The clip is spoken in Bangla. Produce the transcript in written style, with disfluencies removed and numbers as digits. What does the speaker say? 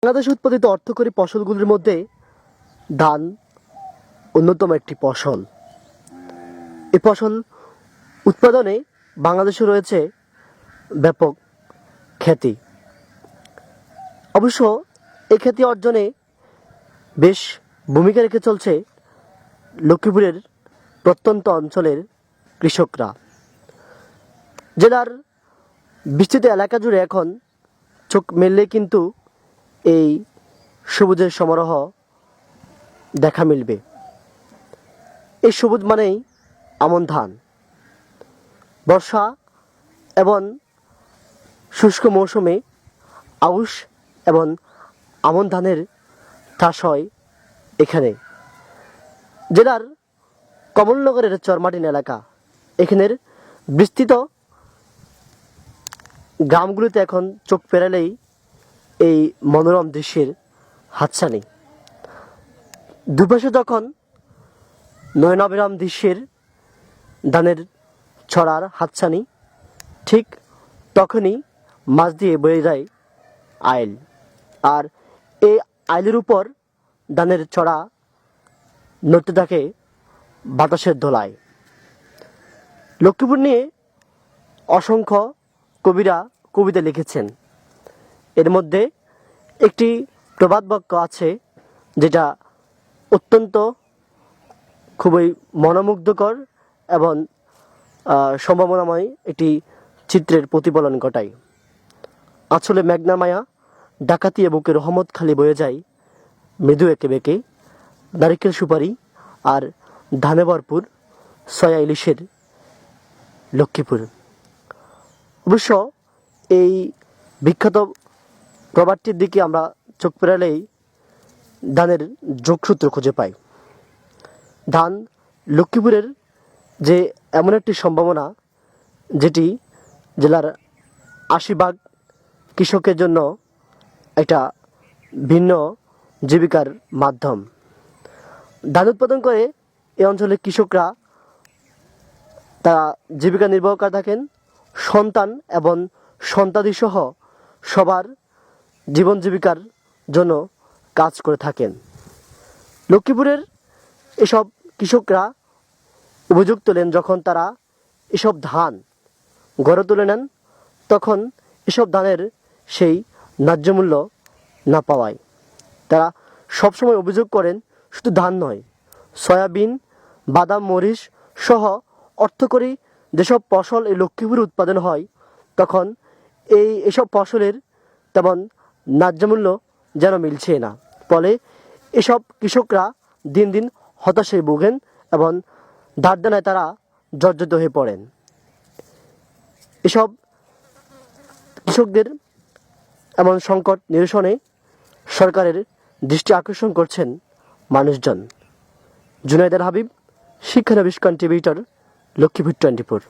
বাংলাদেশে উৎপাদিত অর্থকরী ফসলগুলির মধ্যে ধান অন্যতম একটি ফসল। এই ফসল উৎপাদনে বাংলাদেশে রয়েছে ব্যাপক খ্যাতি। অবশ্য এই খ্যাতি অর্জনে বেশ ভূমিকা রেখে চলছে লক্ষ্মীপুরের প্রত্যন্ত অঞ্চলের কৃষকরা। জেলার বিস্তৃত এলাকা জুড়ে এখন চোখ মেললে কিন্তু এই সবুজের সমারোহ দেখা মিলবে। এই সবুজ মানেই আমন ধান। বর্ষা এবং শুষ্ক মৌসুমে আউশ এবং আমন ধানের চাষ হয় এখানে। জেলার কমলনগরের চরমাটিন এলাকা, এখানের বিস্তৃত গ্রামগুলিতে এখন চোখ পেরালেই এই মনোরম দৃশ্যের হাতছানি। দুপাশে যখন নয়নাভিরাম দৃশ্যের ধানের ছড়ার হাতছানি, ঠিক তখনই মাছ দিয়ে বয়ে যায় আইল, আর এই আইলের উপর ধানের ছড়া নড়তে থাকে বাতাসের দোলায়। লক্ষ্মীপুর নিয়ে অসংখ্য কবিরা কবিতা লিখেছেন। এর মধ্যে একটি প্রবাদ বাক্য আছে যেটা অত্যন্ত খুবই মনোমুগ্ধকর এবং সম্ভাবনাময় একটি চিত্রের প্রতিফলন ঘটায়। আঁচলে মেঘনা মায়া, ডাকাতিয়া বুকে রহমত খালি বয়ে যায় মৃদু এঁকে বেঁকে, নারিকেল সুপারি আর ধানে ভরপুর সয়া ইলিশের লক্ষ্মীপুর। অবশ্য এই বিখ্যাত প্রবাদটির দিকে আমরা চোখ ফেরালেই ধানের যোগসূত্র খুঁজে পাই। ধান লক্ষ্মীপুরের যে এমন একটি সম্ভাবনা যেটি জেলার ৮০% কৃষকের জন্য একটা ভিন্ন জীবিকার মাধ্যম। ধান উৎপাদন করে এই অঞ্চলের কৃষকরা তারা জীবিকা নির্বাহ করে থাকেন। সন্তান এবং সন্তাদি সহ সবার জীবন জীবিকার জন্য কাজ করে থাকেন। লক্ষ্মীপুরের এসব কৃষকরা অভিযোগ তোলেন, যখন তারা এসব ধান গড়ে তুলে নেন তখন এসব ধানের সেই ন্যায্য মূল্য না পাওয়ায় তারা সবসময় অভিযোগ করেন, শুধু ধান নয়, সয়াবিন, বাদাম, মরিচ সহ অর্থকরী যেসব ফসল এই লক্ষ্মীপুরে উৎপাদন হয় তখন এসব ফসলের তেমন ন্যায্য মূল্য যেন মিলছে না। ফলে এসব কৃষকরা দিন দিন হতাশায় ভোগেন এবং ধারদেনায় তারা জর্জরিত হয়ে পড়েন। এসব কৃষকদের এমন সংকট নিরসনে সরকারের দৃষ্টি আকর্ষণ করছেন মানুষজন। জুনায়েদ আল হাবিব, শিক্ষানবিশ কন্ট্রিবিউটর, লক্ষ্মীপুর 24।